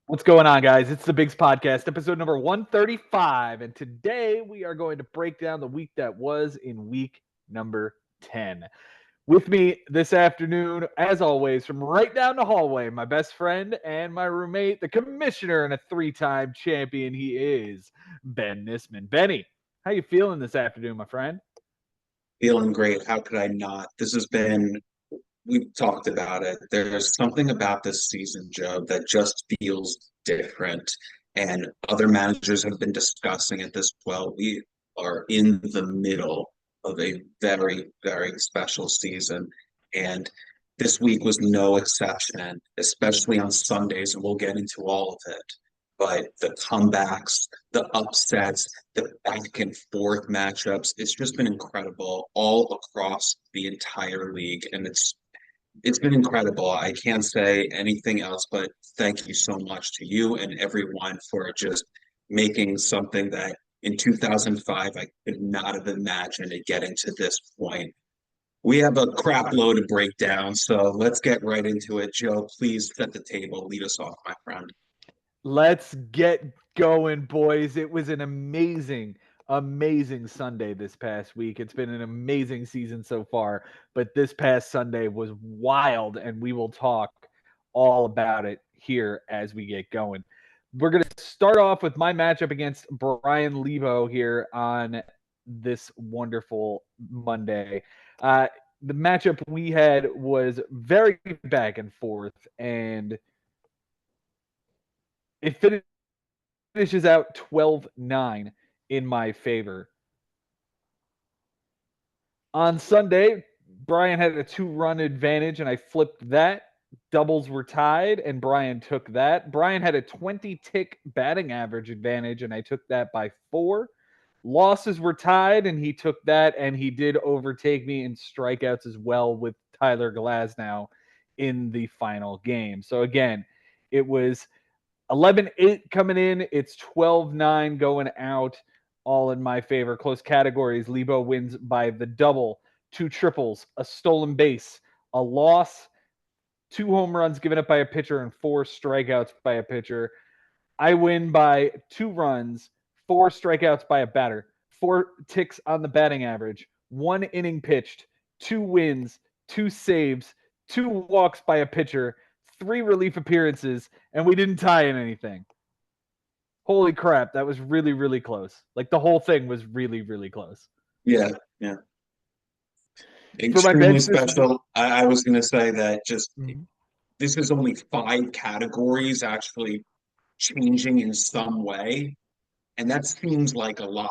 What's going on, guys? It's the Bigs Podcast, episode number 135. And today we are going to break down the week that was in week number 10. With me this afternoon, as always, from right down the hallway, my best friend and my roommate, the commissioner and a three-time champion he is, Ben Nisman. Benny, how you feeling this afternoon, my friend? Feeling great. How could I not? We've talked about it. There's something about this season, Joe, that just feels different. And other managers have been discussing it as well. We are in the middle of a very, very special season. And this week was no exception, especially on Sundays, and we'll get into all of it. But the comebacks, the upsets, the back and forth matchups, it's just been incredible all across the entire league. And it's been incredible. I can't say anything else but thank you so much to you and everyone for just making something that in 2005 I could not have imagined it getting to this point. We have a crap load to break down, so let's get right into it. Joe, please set the table. Lead us off, my friend. Let's get going, boys. It was an amazing Sunday this past week. It's been an amazing season so far, but this past Sunday was wild, and we will talk all about it here as we get going. We're going to start off with my matchup against Bryan Lebo here on this wonderful Monday. The matchup we had was very back and forth, and it finishes out 12-9 in my favor. On Sunday, Bryan had a 2-run advantage, and I flipped that. Doubles were tied, and Bryan took that. Bryan had a 20-tick batting average advantage, and I took that by 4. Losses were tied, and he took that, and he did overtake me in strikeouts as well with Tyler Glasnow in the final game. So again, it was 11-8 coming in. It's 12-9 going out, all in my favor. Close categories. Lebo wins by the double, 2 triples, a stolen base, a loss, 2 home runs given up by a pitcher, and 4 strikeouts by a pitcher. I win by 2 runs, 4 strikeouts by a batter, 4 ticks on the batting average, 1 inning pitched, 2 wins, 2 saves, 2 walks by a pitcher, 3 relief appearances, and we didn't tie in anything. Holy crap, that was really, really close. Like the whole thing was really, really close. Yeah, yeah. For my Extremely bench this week, special. I was going to say that just Mhm. this is only 5 categories actually changing in some way. And that seems like a lot.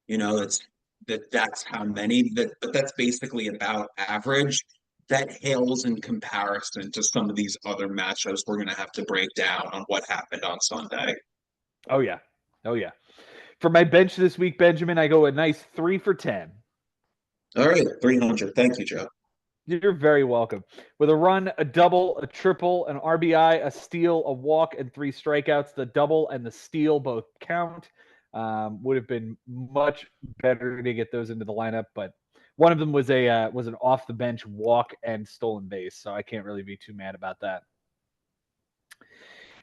That's how many but that's basically about average. That hails in comparison to some of these other matchups we're gonna have to break down on what happened on Sunday. Oh yeah. Oh yeah. For my bench this week, Benjamin, I go a nice 3 for 10. All right, 300. Thank you, Joe. You're very welcome. With a run, a double, a triple, an RBI, a steal, a walk, and 3 strikeouts, the double and the steal both count. Would have been much better to get those into the lineup, but one of them was an off the bench walk and stolen base, so I can't really be too mad about that.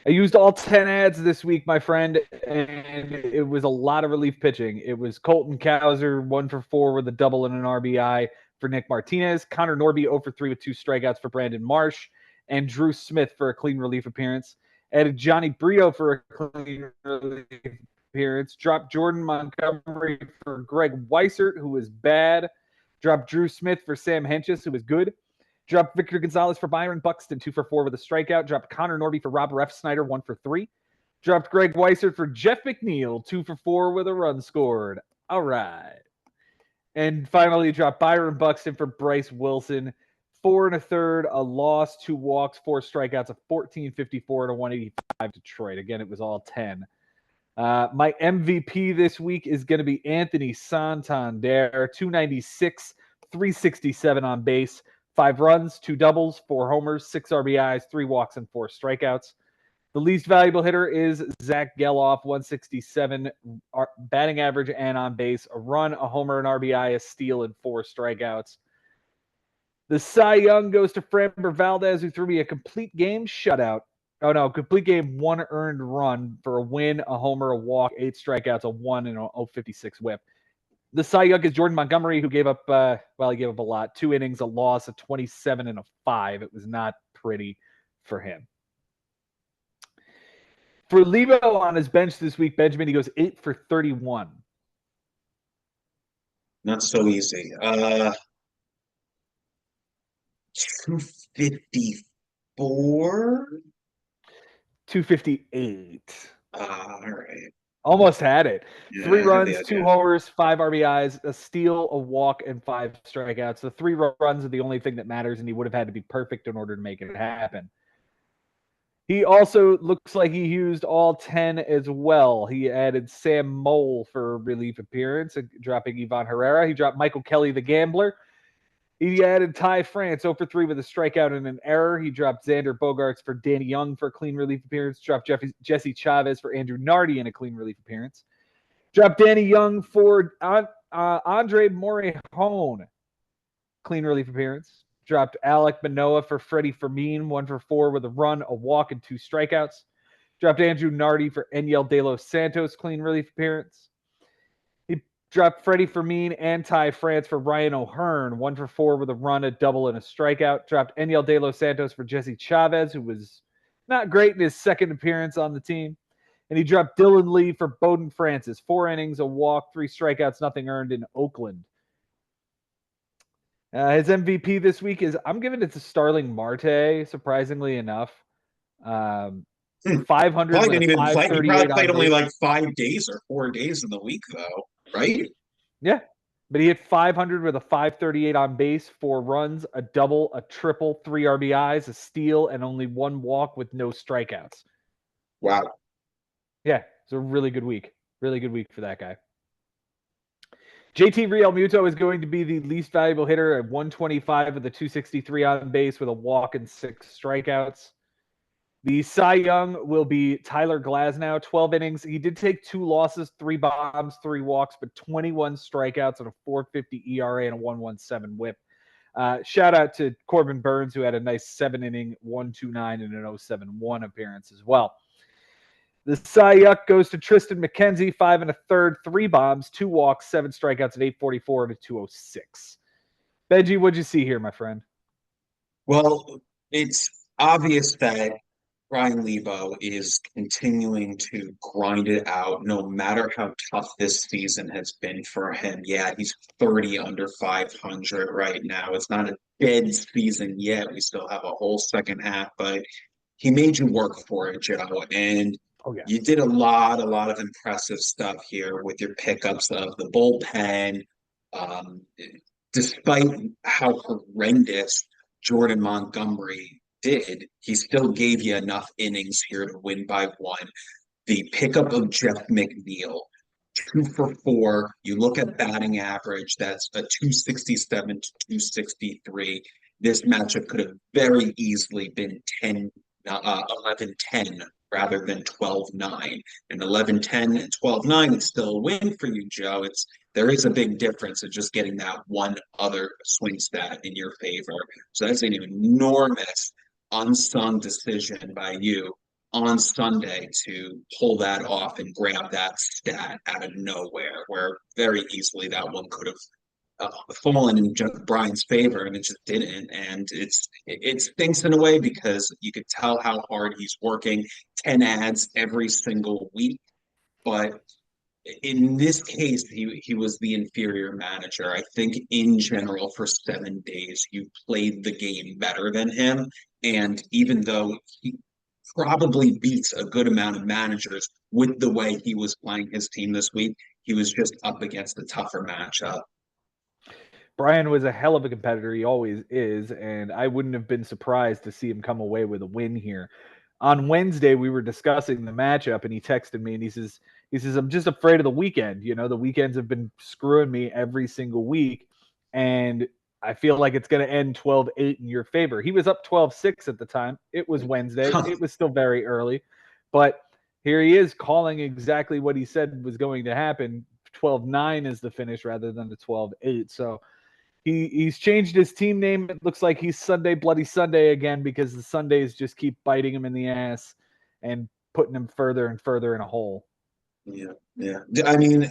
I used all 10 ads this week, my friend, and it was a lot of relief pitching. It was Colton Cowser, 1 for 4 with a double and an RBI for Nick Martinez, Connor Norby 0 for 3 with 2 strikeouts for Brandon Marsh, and Drew Smith for a clean relief appearance. Added Johnny Brito for a clean relief appearance. Dropped Jordan Montgomery for Greg Weissert, who was bad. Dropped Drew Smith for Sam Hentges, who was good. Dropped Victor Gonzalez for Byron Buxton, 2 for 4 with a strikeout. Dropped Connor Norby for Rob Refsnyder, 1 for 3. Dropped Greg Weissert for Jeff McNeil, 2 for 4 with a run scored. All right. And finally, dropped Byron Buxton for Bryce Wilson, 4 1/3, a loss, 2 walks, 4 strikeouts, a 14.54 to 185 Detroit. Again, it was all 10. My MVP this week is going to be Anthony Santander, 296, 367 on base, 5 runs, 2 doubles, 4 homers, 6 RBIs, 3 walks, and 4 strikeouts. The least valuable hitter is Zach Geloff, 167 batting average and on base, a run, a homer, an RBI, a steal, and 4 strikeouts. The Cy Young goes to Framber Valdez, who threw me a complete game shutout. Oh no, complete game, 1 earned run for a win, a homer, a walk, 8 strikeouts, a 1 and a 0.56 whip. The Cy Young is Jordan Montgomery, who gave up, he gave up a lot. 2 innings, a loss, a 27 and a 5. It was not pretty for him. For Lebo on his bench this week, Benjamin, he goes 8 for 31. Not so easy. 254. 258. All right. Almost had it. Yeah, 3 I have the runs, 2 idea. homers, 5 RBIs, a steal, a walk, and 5 strikeouts. The 3 runs are the only thing that matters, and he would have had to be perfect in order to make it happen. He also looks like he used all 10 as well. He added Sam Mole for a relief appearance, dropping Ivan Herrera. He dropped Michael Kelly, the gambler. He added Ty France 0 for 3 with a strikeout and an error. He dropped Xander Bogaerts for Danny Young for a clean relief appearance. Dropped Jesse Chavez for Andrew Nardi in a clean relief appearance. Dropped Danny Young for Andre Morejón, clean relief appearance. Dropped Alek Manoah for Freddie Fermin, 1 for 4 with a run, a walk, and 2 strikeouts. Dropped Andrew Nardi for Enyel De Los Santos, clean relief appearance. He dropped Freddie Fermin and Ty France for Ryan O'Hearn, 1 for 4 with a run, a double, and a strikeout. Dropped Enyel De Los Santos for Jesse Chavez, who was not great in his second appearance on the team. And he dropped Dylan Lee for Bowden Francis, 4 innings, a walk, 3 strikeouts, nothing earned in Oakland. His MVP this week is, I'm giving it to Starling Marte, surprisingly enough. 500 Probably with didn't a even play. He probably 538 played on only base. like 5 days or 4 days in the week, though, right? Yeah, but he hit 500 with a 538 on base, 4 runs, a double, a triple, 3 RBIs, a steal, and only 1 walk with no strikeouts. Wow. Yeah, it's a really good week. Really good week for that guy. JT Realmuto is going to be the least valuable hitter at 125 with a 263 on base with a walk and 6 strikeouts. The Cy Young will be Tyler Glasnow, 12 innings. He did take 2 losses, 3 bombs, 3 walks, but 21 strikeouts and a 4.50 ERA and a 1.17 WHIP. Shout out to Corbin Burns, who had a nice 7-inning 1.29 and an 0.71 appearance as well. The Cy Young goes to Tristan McKenzie, 5 1/3, 3 bombs, 2 walks, 7 strikeouts at 8.44 and a 2.06. Benji, what'd you see here, my friend? Well, it's obvious that Bryan Lebo is continuing to grind it out no matter how tough this season has been for him. Yeah, he's 30 under 500 right now. It's not a dead season yet. We still have a whole second half, but he made you work for it, Joe. And Oh, yeah. you did a lot of impressive stuff here with your pickups of the bullpen. Um, Despite how horrendous Jordan Montgomery did, he still gave you enough innings here to win by 1. The pickup of Jeff McNeil, 2 for 4. You look at batting average, that's a 267 to 263. This matchup could have very easily been 11-10 rather than 12-9. And 11-10 and 12-9 is still a win for you, Joe. There is a big difference of just getting that one other swing stat in your favor. So that's an enormous unsung decision by you on Sunday to pull that off and grab that stat out of nowhere, where very easily that one could have fallen in Bryan's favor, and it just didn't. And it stinks in a way because you could tell how hard he's working. 10 ads every single week, but in this case, he was the inferior manager. I think in general, for 7 days, you played the game better than him. And even though he probably beats a good amount of managers with the way he was playing his team this week, he was just up against a tougher matchup. Bryan was a hell of a competitor. He always is. And I wouldn't have been surprised to see him come away with a win here. On Wednesday, we were discussing the matchup, and he texted me and he says, I'm just afraid of the weekend. You know, the weekends have been screwing me every single week. And I feel like it's going to end 12-8 in your favor. He was up 12-6 at the time. It was Wednesday. It was still very early. But here he is calling exactly what he said was going to happen. 12-9 is the finish rather than the 12-8. So he's changed his team name. It looks like he's Sunday Bloody Sunday again because the Sundays just keep biting him in the ass and putting him further and further in a hole. Yeah, yeah. I mean,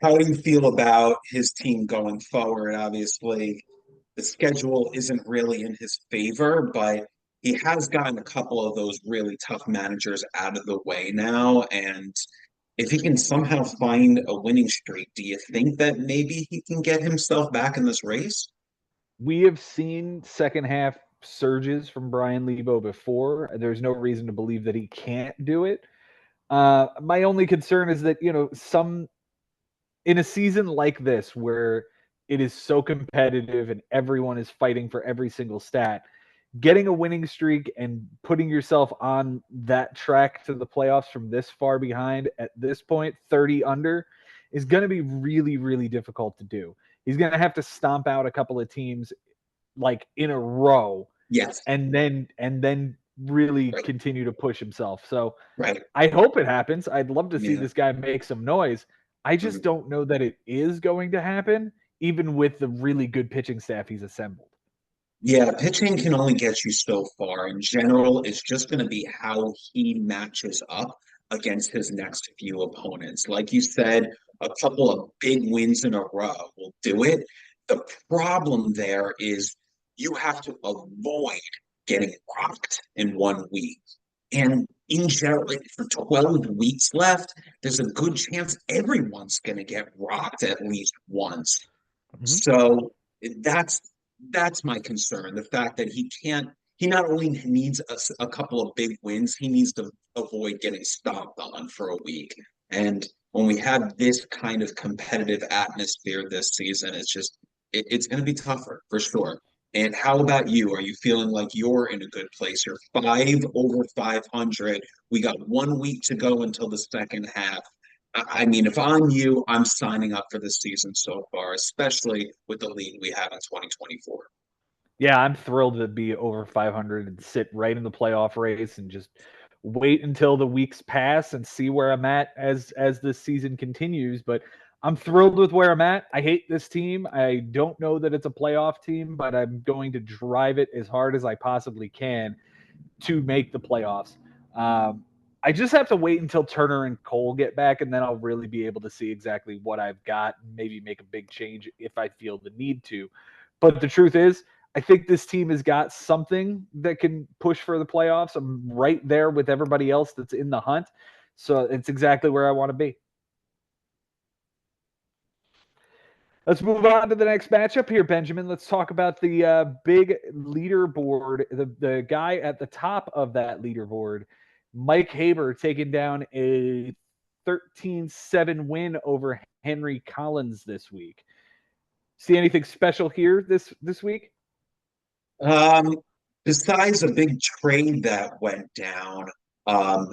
how do you feel about his team going forward? Obviously, the schedule isn't really in his favor, but he has gotten a couple of those really tough managers out of the way now. And if he can somehow find a winning streak, do you think that maybe he can get himself back in this race? We have seen second half surges from Bryan Lebo before. There's no reason to believe that he can't do it. My only concern is that, some in a season like this where it is so competitive and everyone is fighting for every single stat, getting a winning streak and putting yourself on that track to the playoffs from this far behind at this point, 30 under, is going to be really, really difficult to do. He's going to have to stomp out a couple of teams like in a row Yes. and then really Right. continue to push himself. So Right. I hope it happens. I'd love to see Yeah. this guy make some noise. I just Mhm. don't know that it is going to happen, even with the really good pitching staff he's assembled. Yeah, pitching can only get you so far. In general, it's just going to be how he matches up against his next few opponents. Like you said, a couple of big wins in a row will do it. The problem there is you have to avoid getting rocked in 1 week. And in general, like, for 12 weeks left, there's a good chance everyone's going to get rocked at least once. Mhm. So that's that's my concern. The fact that he not only needs a couple of big wins, he needs to avoid getting stomped on for a week. And when we have this kind of competitive atmosphere this season, it's going to be tougher for sure. And how about you? Are you feeling like you're in a good place? You're 5 over 500. We got 1 week to go until the second half. I mean, if I'm you, I'm signing up for this season so far, especially with the lead we have in 2024. Yeah, I'm thrilled to be over 500 and sit right in the playoff race and just wait until the weeks pass and see where I'm at as this season continues. But I'm thrilled with where I'm at. I hate this team. I don't know that it's a playoff team, but I'm going to drive it as hard as I possibly can to make the playoffs. Um, I just have to wait until Turner and Cole get back, and then I'll really be able to see exactly what I've got and maybe make a big change if I feel the need to. But the truth is, I think this team has got something that can push for the playoffs. I'm right there with everybody else that's in the hunt. So it's exactly where I want to be. Let's move on to the next matchup here, Benjamin. Let's talk about the big leaderboard. The guy at the top of that leaderboard, Mike Haber, taking down a 13-7 win over Henry Collins this week. See anything special here this week? Um, Besides a big trade that went down, um,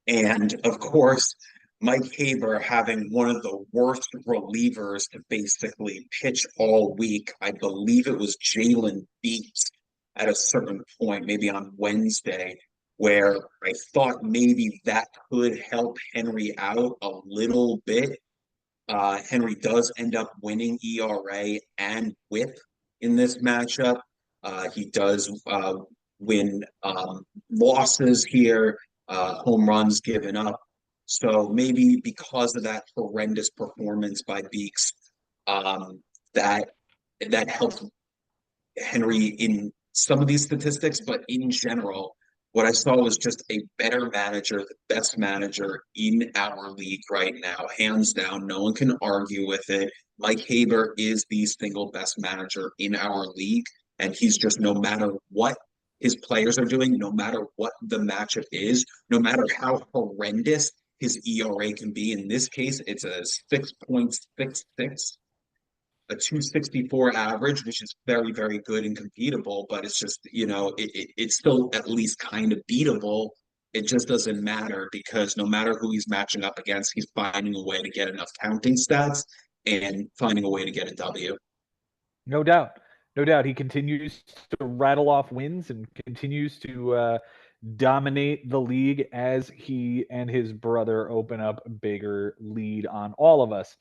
and of course, Mike Haber having one of the worst relievers to basically pitch all week. I believe it was Jalen Beats at a certain point, maybe on Wednesday, where I thought maybe that could help Henry out a little bit. Henry does end up winning ERA and WHIP in this matchup. He does win losses here, home runs given up. So maybe because of that horrendous performance by Beeks, um, that that helped Henry in some of these statistics, but in general, what I saw was just a better manager, the best manager in our league right now, hands down. No one can argue with it. Mike Haber is the single best manager in our league, and he's just no matter what his players are doing, no matter what the matchup is, no matter how horrendous his ERA can be. In this case, it's a 6.66, a 264 average, which is very, very good and competable, but it's just, it's still at least kind of beatable. It just doesn't matter because no matter who he's matching up against, he's finding a way to get enough counting stats and finding a way to get a W. No doubt. No doubt. He continues to rattle off wins and continues to dominate the league as he and his brother open up a bigger lead on all of us.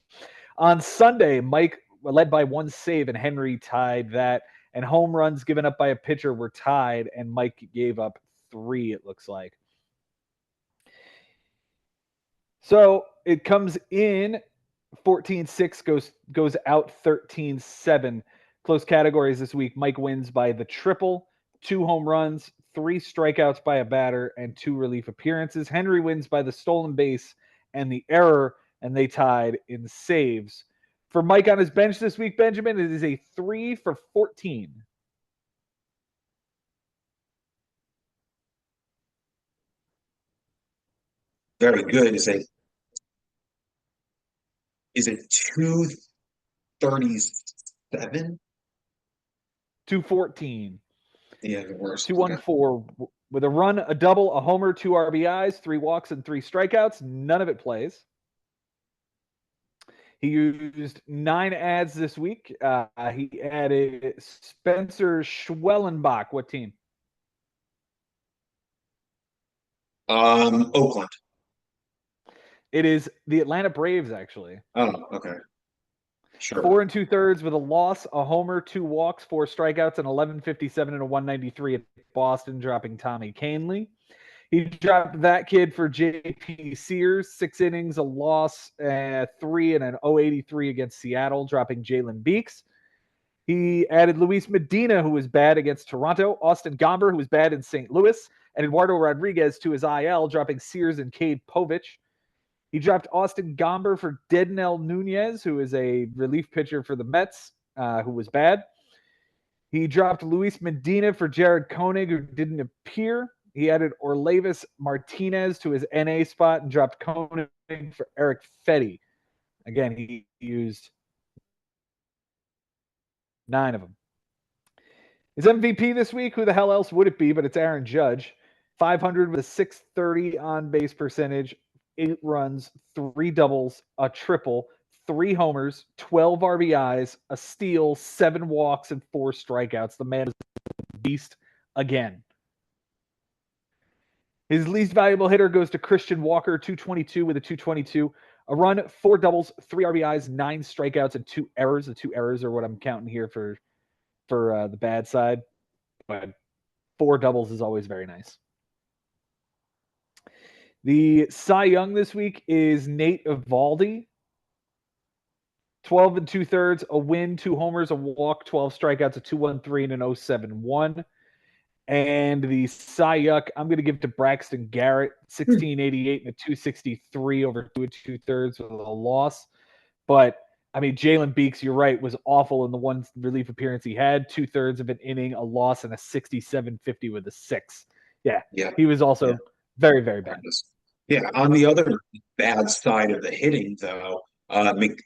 On Sunday, Mike led by one save, and Henry tied that. And home runs given up by a pitcher were tied, and Mike gave up 3, it looks like. So it comes in 14-6, goes out 13-7. Close categories this week. Mike wins by the triple, 2 home runs, 3 strikeouts by a batter, and 2 relief appearances. Henry wins by the stolen base and the error, and they tied in saves. For Mike on his bench this week, Benjamin, it is a 3 for 14. Very good. Is it 237? 214. Yeah, the worst. 214 with a run, a double, a homer, 2 RBIs, 3 walks, and 3 strikeouts. None of it plays. He used 9 ads this week. He added Spencer Schwellenbach. What team? Oakland. It is the Atlanta Braves, actually. Oh, okay. Sure. 4 2/3 with a loss, a homer, 2 walks, 4 strikeouts, and 11.57 and a 193 at Boston, dropping Tommy Kahnle. He dropped that kid for J.P. Sears, 6 innings, a loss, 3 and an 0.83 against Seattle, dropping Jalen Beeks. He added Luis Medina, who was bad against Toronto, Austin Gomber, who was bad in St. Louis, and Eduardo Rodriguez to his IL, dropping Sears and Cade Povich. He dropped Austin Gomber for Dednell Nunez, who is a relief pitcher for the Mets, who was bad. He dropped Luis Medina for Jared Koenig, who didn't appear. He added Orlevis Martinez to his NA spot and dropped Koenig for Eric Fetty. Again, he used 9 of them. His MVP this week, who the hell else would it be? But it's Aaron Judge. 500 with a 630 on base percentage, 8 runs, 3 doubles, a triple, 3 homers, 12 RBIs, a steal, 7 walks, and 4 strikeouts. The man is a beast again. His least valuable hitter goes to Christian Walker, 222 with a 222. A run, 4 doubles, 3 RBIs, 9 strikeouts, and 2 errors. The 2 errors are what I'm counting here for the bad side. But 4 doubles is always very nice. The Cy Young this week is Nate Eovaldi. 12 2/3, a win, 2 homers, a walk, 12 strikeouts, a 2.13 and an 0.71. And the Cy Young, I'm going to give to Braxton Garrett, 1688 and a 263 over 2 2/3 with a loss. But I mean, Jalen Beeks, you're right, was awful in the one relief appearance he had. 2/3 of an inning, a loss, and a 67.50 with a 6. Yeah. He was also very, very bad. Yeah. On the other bad side of the hitting, though,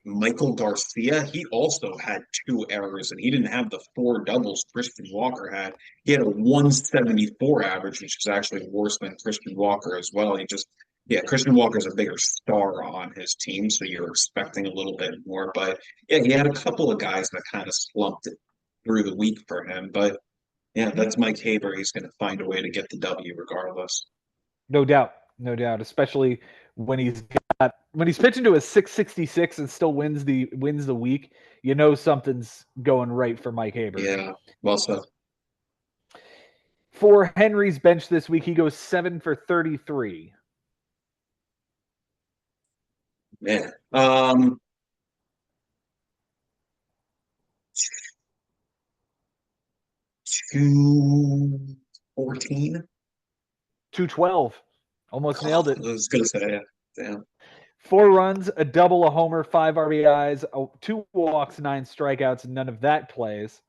Michael Garcia, he also had 2 errors, and he didn't have the 4 doubles Christian Walker had. He had a 174 average, which is actually worse than Christian Walker as well. Christian Walker's a bigger star on his team, so you're expecting a little bit more. But yeah, he had a couple of guys that kind of slumped it through the week for him. But yeah, that's Mike Haber. He's going to find a way to get the W regardless. No doubt. No doubt. Especially when he's pitching to a 666 and still wins the week, you know something's going right for Mike Haber. Yeah, well said. For Henry's bench this week, he goes 7 for 33. Man. 214? 212. Almost nailed it. I was going to say, yeah. Damn. 4 runs, a double, a homer, 5 RBIs, 2 walks, 9 strikeouts, and none of that plays.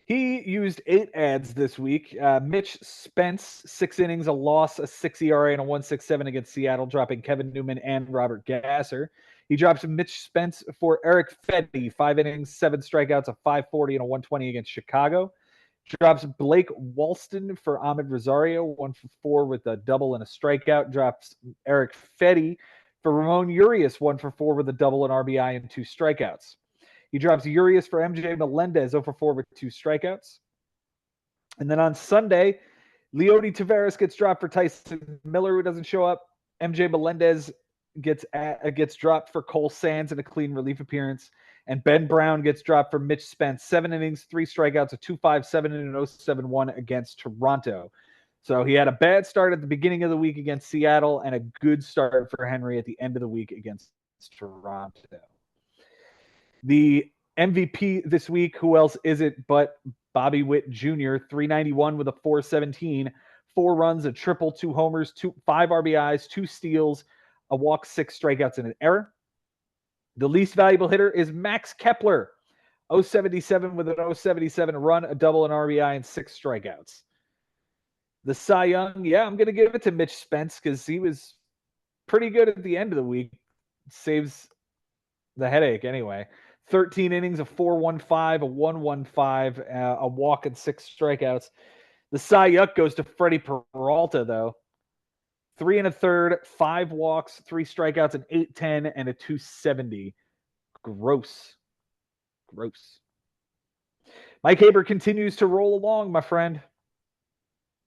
He used 8 ads this week. Mitch Spence, 6 innings, a loss, a 6 ERA, and a 1.67 against Seattle, dropping Kevin Newman and Robert Gasser. He drops Mitch Spence for Eric Fetty, 5 innings, 7 strikeouts, a 5.40, and a 1.20 against Chicago. Drops Blake Walston for Ahmed Rosario, 1 for 4 with a double and a strikeout. Drops Eric Fetty for Ramon Urias, 1 for 4 with a double, an RBI, and 2 strikeouts. He drops Urias for MJ Melendez, 0 for 4 with 2 strikeouts. And then on Sunday, Leody Taveras gets dropped for Tyson Miller, who doesn't show up. MJ Melendez gets dropped for Cole Sands in a clean relief appearance. And Ben Brown gets dropped for Mitch Spence. 7 innings, 3 strikeouts, a 2.57 and an 0.71 against Toronto. So he had a bad start at the beginning of the week against Seattle and a good start for Henry at the end of the week against Toronto. The MVP this week, who else is it but Bobby Witt Jr., 391 with a 417, 4 runs, a triple, 2 homers, 5 RBIs, 2 steals, a walk, 6 strikeouts, and an error. The least valuable hitter is Max Kepler, 077 with an 077 run, a double, an RBI, and 6 strikeouts. The Cy Young, yeah, I'm going to give it to Mitch Spence because he was pretty good at the end of the week. Saves the headache anyway. 13 innings, a 4.15, a 1.15, a walk, and 6 strikeouts. The Cy Young goes to Freddie Peralta, though. 3 1/3, 5 walks, 3 strikeouts, an 8.10, and a 2.70. Gross. Mike Haber continues to roll along, my friend.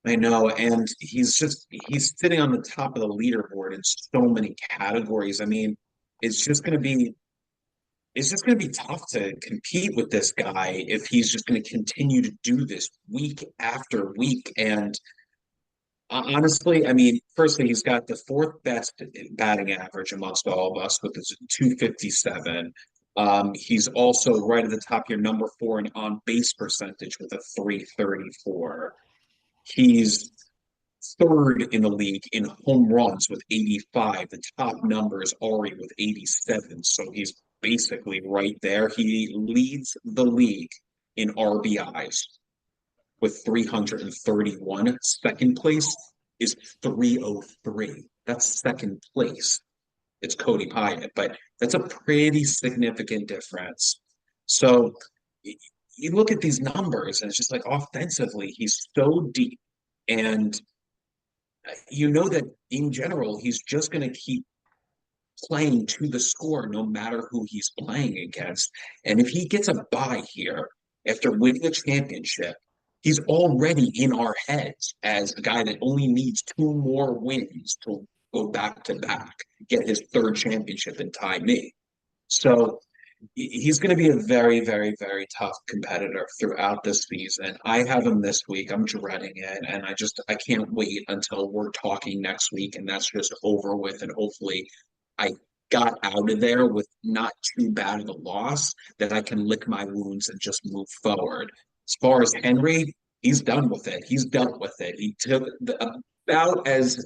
I know, and he's sitting on the top of the leaderboard in so many categories. I mean, it's just going to be tough to compete with this guy if he's just going to continue to do this week after week. And honestly, I mean, firstly, he's got the 4th best batting average amongst all of us with his 257. He's also right at the top here, number 4 in on base percentage with a 334. He's 3rd in the league in home runs with 85. The top number is Ari with 87. So he's basically right there. He leads the league in RBIs with 331. Second place is 303. That's second place. It's Cody Pyatt, but that's a pretty significant difference. So you look at these numbers, and it's just like offensively, he's so deep. And you know that in general, he's just going to keep playing to the score no matter who he's playing against. And if he gets a bye here after winning a championship, he's already in our heads as a guy that only needs 2 more wins to go back to back, get his 3rd championship and tie me. So he's going to be a very, very, very tough competitor throughout this season. I have him this week. I'm dreading it. And I can't wait until we're talking next week and that's just over with. And hopefully I got out of there with not too bad of a loss that I can lick my wounds and just move forward. As far as Henry, he's done with it. He's dealt with it. He took about as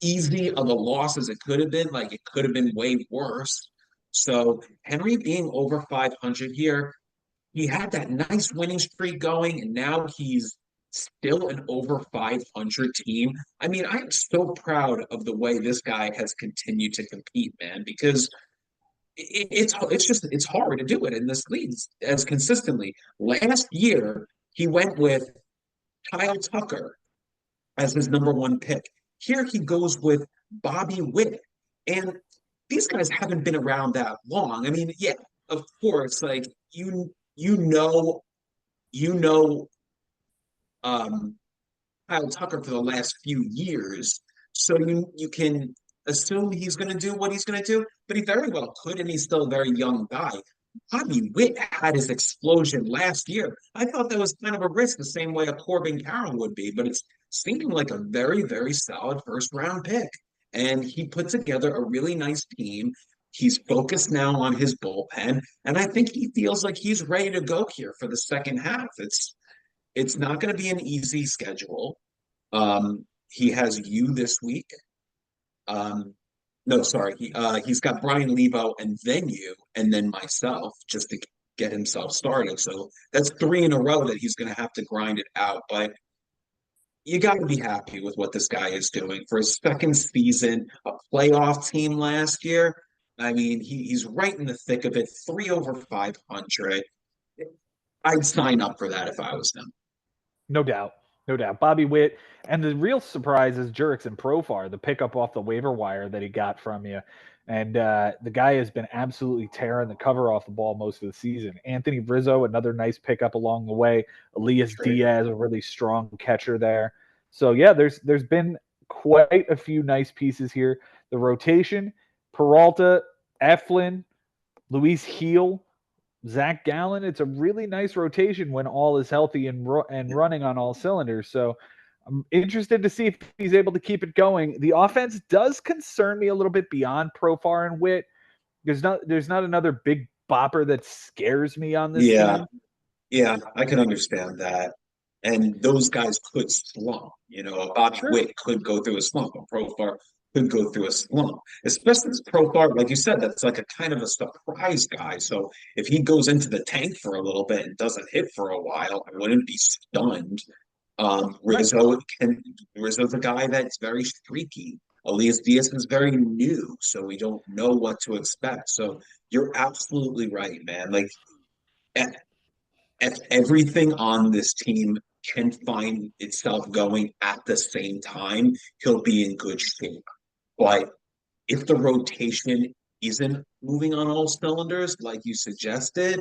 easy of a loss as it could have been. Like it could have been way worse. So Henry being over 500 here, he had that nice winning streak going, and now he's still an over 500 team. I mean, I'm so proud of the way this guy has continued to compete, man, because it's hard to do it in this league as consistently. Last year, he went with Kyle Tucker as his number 1 pick. Here he goes with Bobby Witt. And these guys haven't been around that long. I mean, yeah, of course, like you know Kyle Tucker for the last few years. So you can assume he's gonna do what he's gonna do, but he very well could, and he's still a very young guy. Bobby Witt had his explosion last year. I thought that was kind of a risk, the same way a Corbin Carroll would be, but it's seeming like a very, very solid 1st-round pick. And he put together a really nice team. He's focused now on his bullpen, and I think he feels like he's ready to go here for the second half. It's not going to be an easy schedule. He has you this week. No, sorry. He's got Bryan, Lebo, and then you, and then myself, just to get himself started. So that's 3 in a row that he's going to have to grind it out. But you got to be happy with what this guy is doing for his 2nd season, a playoff team last year. I mean, he's right in the thick of it. 3 over 500. I'd sign up for that if I was him. No doubt. Bobby Witt. And the real surprise is Jurickson Profar, the pickup off the waiver wire that he got from you. And the guy has been absolutely tearing the cover off the ball most of the season. Anthony Rizzo, another nice pickup along the way. Elias Diaz, a really strong catcher there. So, yeah, there's been quite a few nice pieces here. The rotation Peralta, Eflin, Luis Heel, Zach Gallen. It's a really nice rotation when all is healthy and running on all cylinders. So I'm interested to see if he's able to keep it going. The offense does concern me a little bit beyond Profar and Witt. There's not another big bopper that scares me on this Yeah, team. yeah, I can understand that. And those guys could slump. Bobby Sure. Witt could go through a slump. A Profar could go through a slump. Especially this Profar, like you said, that's like a kind of a surprise guy. So if he goes into the tank for a little bit and doesn't hit for a while, I wouldn't be stunned. Right. Rizzo's a guy that's very streaky. Elias Diaz is very new, so we don't know what to expect. So you're absolutely right, man. Like if everything on this team can find itself going at the same time, he'll be in good shape. But if the rotation isn't moving on all cylinders, like you suggested,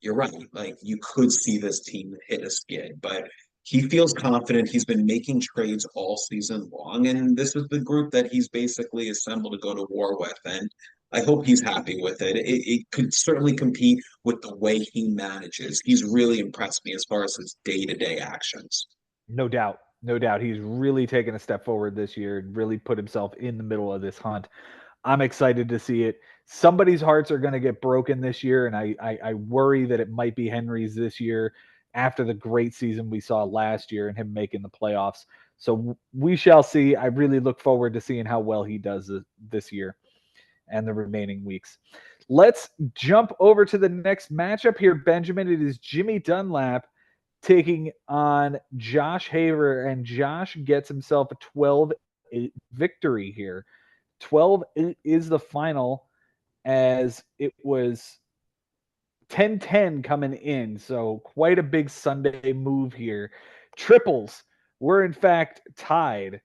you're right. Like you could see this team hit a skid, but he feels confident. He's been making trades all season long, and this is the group that he's basically assembled to go to war with. And I hope he's happy with it. It could certainly compete with the way he manages. He's really impressed me as far as his day-to-day actions. No doubt. No doubt. He's really taken a step forward this year and really put himself in the middle of this hunt. I'm excited to see it. Somebody's hearts are going to get broken this year, and I worry that it might be Henry's this year after the great season we saw last year and him making the playoffs. So we shall see. I really look forward to seeing how well he does this year and the remaining weeks. Let's jump over to the next matchup here, Benjamin. It is Jimmy Dunlap taking on Josh Haber, and Josh gets himself a 12-8 victory here. 12-8 is the final, as it was 10-10 coming in. So quite a big Sunday move here. Triples were in fact tied,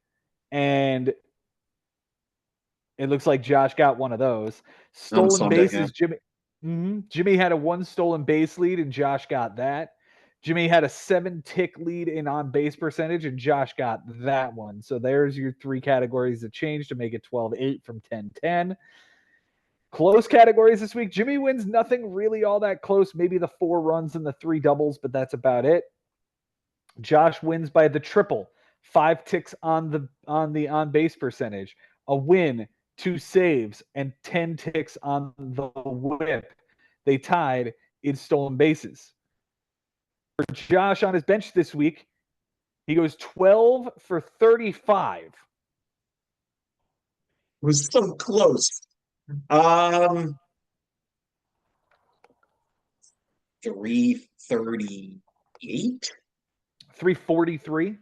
and it looks like Josh got one of those. On Stolen Sunday, yeah. bases, Jimmy had a 1 stolen base lead, and Josh got that. Jimmy had a 7-tick lead in on base percentage, and Josh got that one. So there's your 3 categories that changed to make it 12-8 from 10-10. Close categories this week. Jimmy wins nothing really all that close. Maybe the 4 runs and the 3 doubles, but that's about it. Josh wins by the triple. 5 ticks on the on base percentage. A win, 2 saves, and 10 ticks on the whip. They tied in stolen bases. For Josh on his bench this week, he goes 12 for 35. It was so close. 338. 343.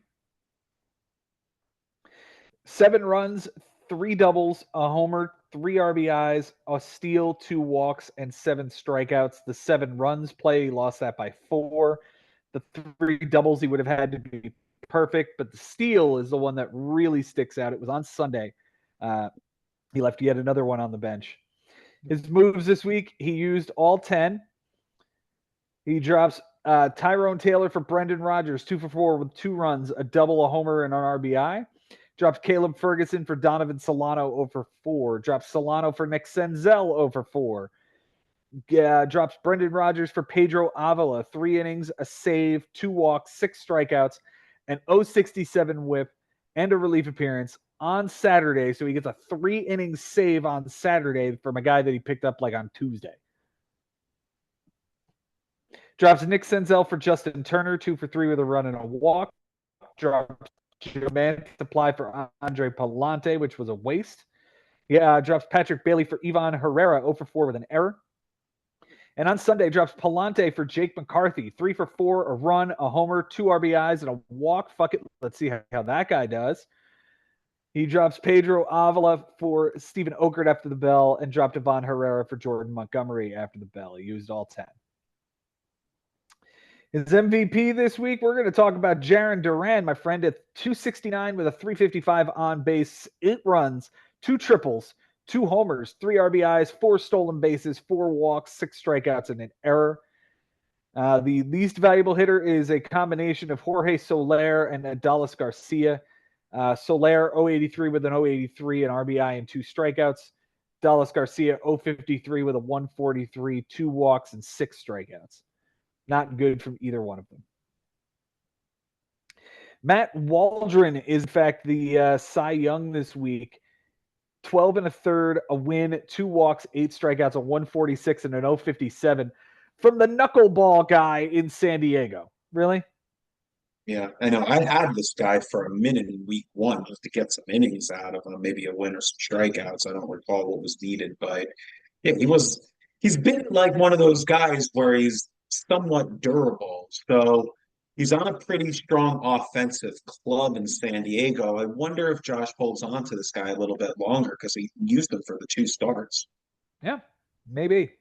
7 runs, 3 doubles, a homer, 3 RBIs, a steal, 2 walks, and 7 strikeouts. The 7 runs play, he lost that by 4. The 3 doubles he would have had to be perfect, but the steal is the one that really sticks out. It was on Sunday. He left yet another one on the bench. His moves this week, he used all 10. He drops Tyrone Taylor for Brendan Rodgers, 2 for 4 with 2 runs, a double, a homer, and an RBI. Drops Caleb Ferguson for Donovan Solano over 4. Drops Solano for Nick Senzel over 4. Drops Brendan Rodgers for Pedro Avila. 3 innings, a save, 2 walks, 6 strikeouts, an 0.67 whip, and a relief appearance on Saturday. So he gets a 3-inning save on Saturday from a guy that he picked up like on Tuesday. Drops Nick Senzel for Justin Turner, 2 for 3 with a run and a walk. Drops Joe apply for Andre Palante, which was a waste. Drops Patrick Bailey for Ivan Herrera, 0 for 4 with an error. And on Sunday, drops Palante for Jake McCarthy, 3 for 4, a run, a homer, 2 RBIs, and a walk. Fuck it. Let's see how that guy does. He drops Pedro Avila for Stephen Okert after the bell, and dropped Ivan Herrera for Jordan Montgomery after the bell. He used all 10. His MVP this week, we're going to talk about Jarren Duran, my friend, at 269 with a 355 on base, 8 runs, 2 triples, 2 homers, 3 RBIs, 4 stolen bases, 4 walks, 6 strikeouts, and an error. The least valuable hitter is a combination of Jorge Soler and Adolis Garcia. Soler, 083 with an 083, an RBI, and 2 strikeouts. Dallas Garcia, 053 with a 143, 2 walks, and 6 strikeouts. Not good from either one of them. Matt Waldron is, in fact, the Cy Young this week. 12 and a third, a win, 2 walks, 8 strikeouts, a 146, and an 057 from the knuckleball guy in San Diego. Really? Yeah, I know. I had this guy for a minute in week one just to get some innings out of him, maybe a win or some strikeouts. I don't recall what was needed, but yeah, he's been like one of those guys where he's somewhat durable. So he's on a pretty strong offensive club in San Diego. I wonder if Josh holds on to this guy a little bit longer because he used him for the 2 starts. Yeah, maybe.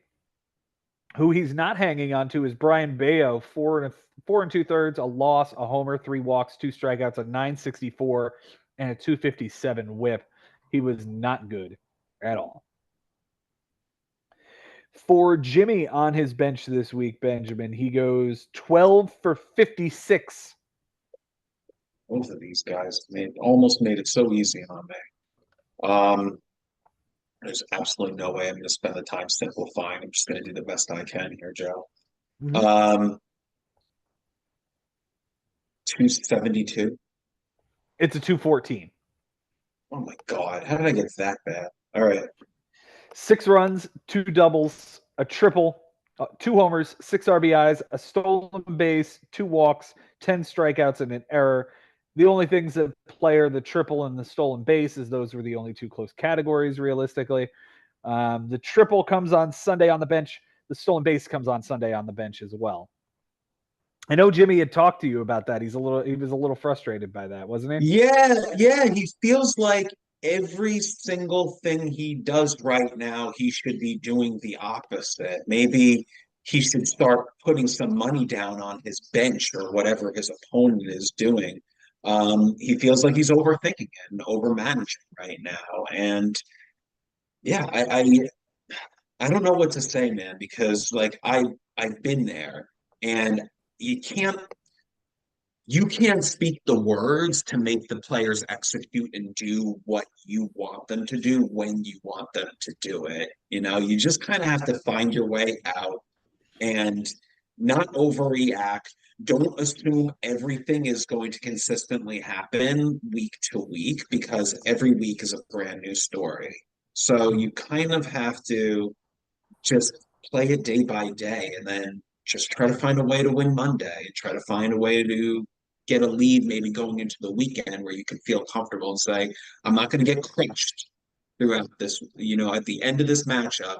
Who he's not hanging on to is Bryan Bayo, 4 2/3, a loss, a homer, 3 walks, 2 strikeouts, a 964, and a 257 whip. He was not good at all. For Jimmy on his bench this week, Benjamin, he goes 12 for 56. Both of these guys almost made it so easy on me. There's absolutely no way I'm going to spend the time simplifying. I'm just going to do the best I can here, Joe. Mm-hmm. 272. It's a 214. Oh my God. How did I get that bad? All right. 6 runs, 2 doubles, a triple, 2 homers, 6 RBIs, a stolen base, 2 walks, 10 strikeouts, and an error. The only things that play are the triple and the stolen base, as those were the only 2 close categories, realistically. The triple comes on Sunday on the bench. The stolen base comes on Sunday on the bench as well. I know Jimmy had talked to you about that. He was a little frustrated by that, wasn't he? Yeah. He feels like every single thing he does right now, he should be doing the opposite. Maybe he should start putting some money down on his bench or whatever his opponent is doing. He feels like he's overthinking it and overmanaging right now. And yeah, I don't know what to say, man, because like I've been there and you can't you can't speak the words to make the players execute and do what you want them to do when you want them to do it. You know, you just kind of have to find your way out and not overreact. Don't assume everything is going to consistently happen week to week because every week is a brand new story. So you kind of have to just play it day by day and then just try to find a way to win Monday and try to find a way to get a lead maybe going into the weekend where you can feel comfortable and say, I'm not going to get crushed throughout this. You know, at the end of this matchup,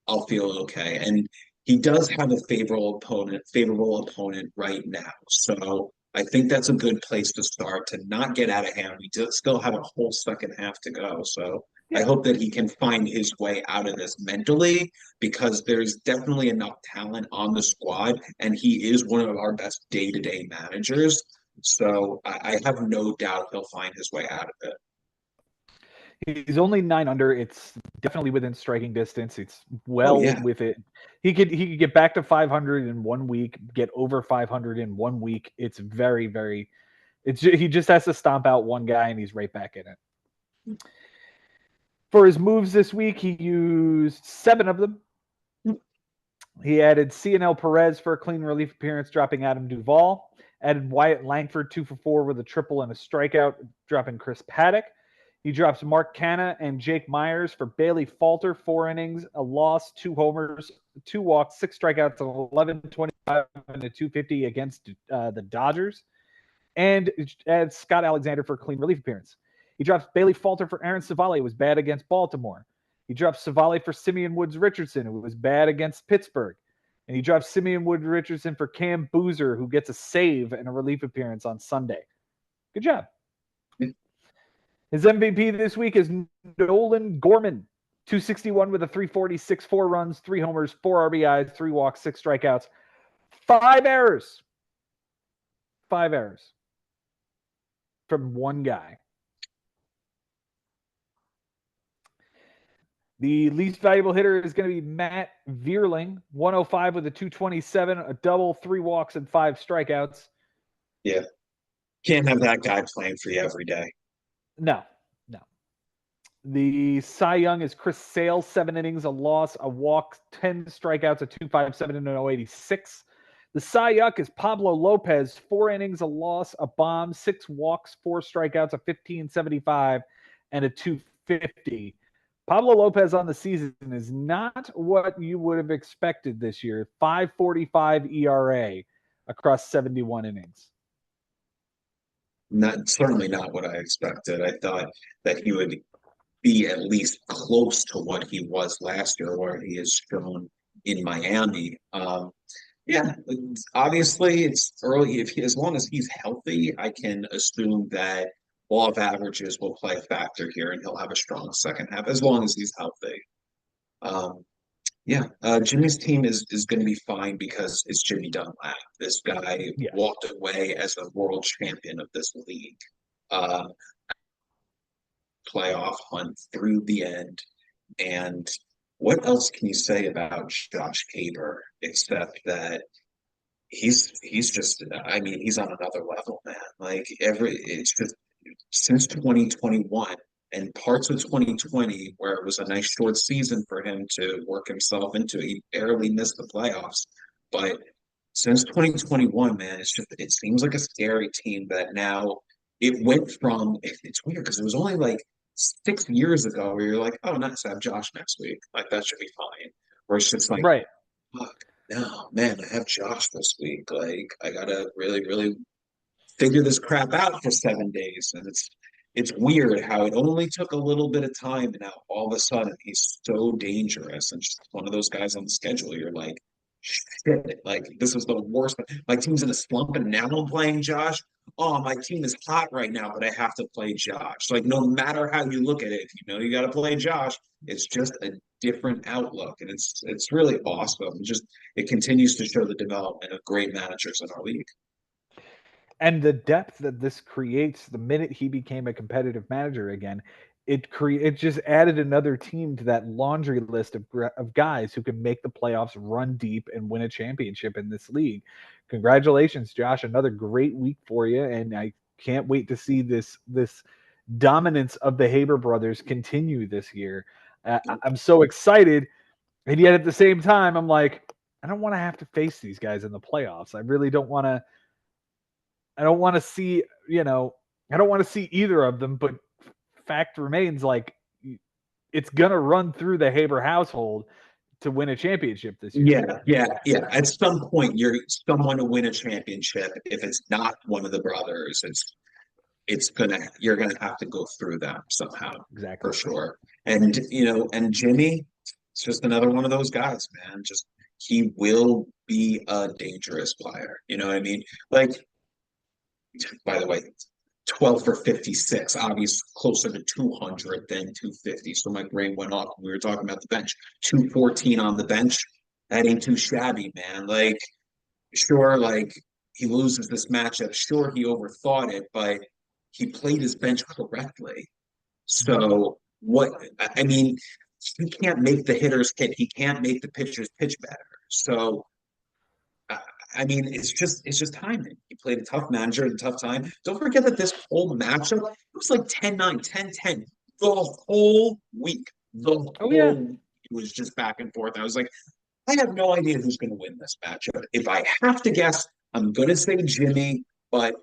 I'll feel okay. And he does have a favorable opponent right now. So I think that's a good place to start to not get out of hand. We still have a whole second half to go. So I Yeah. hope that he can find his way out of this mentally because there's definitely enough talent on the squad, and he is one of our best day-to-day managers. So I have no doubt he'll find his way out of it. He's only 9 under. It's definitely within striking distance. It's Oh well yeah. with it. He could get back to 500 in 1 week, get over 500 in 1 week. It's very, very. He just has to stomp out one guy and he's right back in it. For his moves this week, he used 7 of them. He added CNL Perez for a clean relief appearance, dropping Adam Duvall. Added Wyatt Langford 2 for 4 with a triple and a strikeout, dropping Chris Paddock. He drops Mark Canha and Jake Myers for Bailey Falter, 4 innings, a loss, 2 homers, 2 walks, 6 strikeouts, 11-25, and a 250 against the Dodgers. And adds Scott Alexander for a clean relief appearance. He drops Bailey Falter for Aaron Savali, who was bad against Baltimore. He drops Savali for Simeon Woods Richardson, who was bad against Pittsburgh. And he drops Simeon Woods Richardson for Cam Boozer, who gets a save and a relief appearance on Sunday. Good job. His MVP this week is Nolan Gorman, 261 with a 346, 4 runs, 3 homers, 4 RBIs, 3 walks, 6 strikeouts, 5 errors. 5 errors from one guy. The least valuable hitter is going to be Matt Vierling, 105 with a 227, a double, 3 walks, and 5 strikeouts. Yeah. Can't have that guy playing for you every day. No. The Cy Young is Chris Sale, 7 innings, a loss, a walk, 10 strikeouts, a 2.57 and an 0.86. The Cy Young is Pablo Lopez, 4 innings, a loss, a bomb, 6 walks, 4 strikeouts, a 15.75 and a 2.50. Pablo Lopez on the season is not what you would have expected this year. 5.45 ERA across 71 innings. Certainly not what I expected. I thought that he would be at least close to what he was last year, where he has shown in Miami. Yeah, obviously it's early. As long as he's healthy, I can assume that law of averages will play a factor here, and he'll have a strong second half as long as he's healthy. Um, yeah, Jimmy's team is going to be fine because it's Jimmy Dunlap. This guy walked away as a world champion of this league. Uh, Playoff hunt through the end. And what else can you say about Josh Haber except that he's just, I mean, he's on another level, man. Like it's just since 2021 and parts of 2020 where it was a nice short season for him to work himself into. He barely missed the playoffs, but since 2021, man, it seems like a scary team that now it went from it's weird because it was only like 6 years ago where you're like, oh, nice, I have Josh next week. Like that should be fine. Where it's just like, Right. fuck, no, man, I have Josh this week. Like I gotta really, really figure this crap out for 7 days. And it's weird how it only took a little bit of time and now all of a sudden he's so dangerous and just one of those guys on the schedule. You're like, shit, like this is the worst. My team's in a slump and now I'm playing Josh. Oh, my team is hot right now, but I have to play Josh. Like no matter how you look at it, if you know you got to play Josh, it's just a different outlook, and it's really awesome. It continues to show the development of great managers in our league. And the depth that this creates the minute he became a competitive manager again, it just added another team to that laundry list of guys who can make the playoffs, run deep, and win a championship in this league. Congratulations, Josh! Another great week for you, and I can't wait to see this dominance of the Haber brothers continue this year. I'm so excited, and yet at the same time, I'm like, I don't want to have to face these guys in the playoffs. I really don't want to. I don't want to see, I don't want to see either of them, but fact remains like it's going to run through the Haber household to win a championship this year. Yeah. At some point, you're someone to win a championship. If it's not one of the brothers, you're gonna have to go through them somehow. Exactly. For sure. And and Jimmy, it's just another one of those guys, man. Just he will be a dangerous player. You know what I mean? Like, by the way, 12 for 56, obviously closer to 200 than 250. So my brain went off when we were talking about the bench. 214 on the bench. That ain't too shabby, man. Like, sure, like he loses this matchup. Sure, he overthought it, but he played his bench correctly. So what I mean, he can't make the hitters hit. He can't make the pitchers pitch better. So I mean, it's just timing. He played a tough manager at a tough time. Don't forget that this whole matchup, it was like 10-9, 10-10 the whole week. Week, it was just back and forth. I was like, I have no idea who's going to win this matchup. If I have to guess, I'm going to say Jimmy, but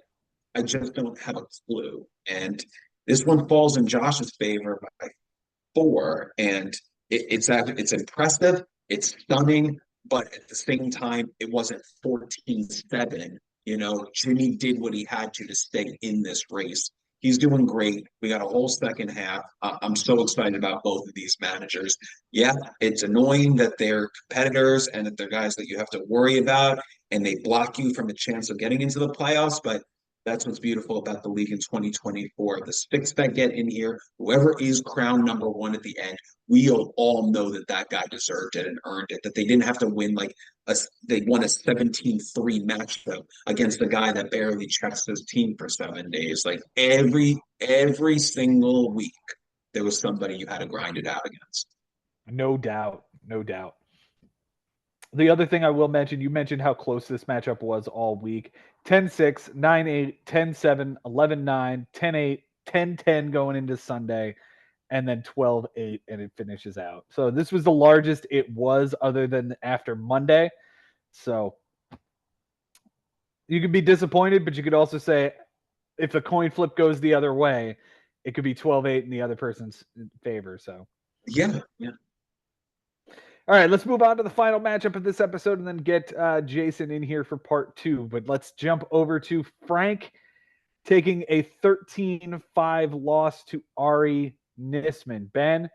I just don't have a clue. And this one falls in Josh's favor by 4, and it's impressive, it's stunning, but at the same time, it wasn't 14-7. Jimmy did what he had to stay in this race. He's doing great. We got a whole second half. I'm so excited about both of these managers. Yeah, it's annoying that they're competitors and that they're guys that you have to worry about and they block you from a chance of getting into the playoffs, but that's what's beautiful about the league in 2024. The sticks that get in here, whoever is crowned number 1 at the end, we'll all know that guy deserved it and earned it. That they didn't have to win they won a 17-3 matchup against a guy that barely checks his team for 7 days. Like every single week, there was somebody you had to grind it out against. No doubt. No doubt. The other thing I will mention, you mentioned how close this matchup was all week. 10-6, 9-8, 10-7, 11-9, 10-8, 10-10 going into Sunday. and then 12-8, and it finishes out. So this was the largest it was other than after Monday. So you could be disappointed, but you could also say if the coin flip goes the other way, it could be 12-8 in the other person's favor. So yeah. all right, let's move on to the final matchup of this episode and then get Jason in here for part 2. But let's jump over to Frank taking a 13-5 loss to Ari Nisman. Ben,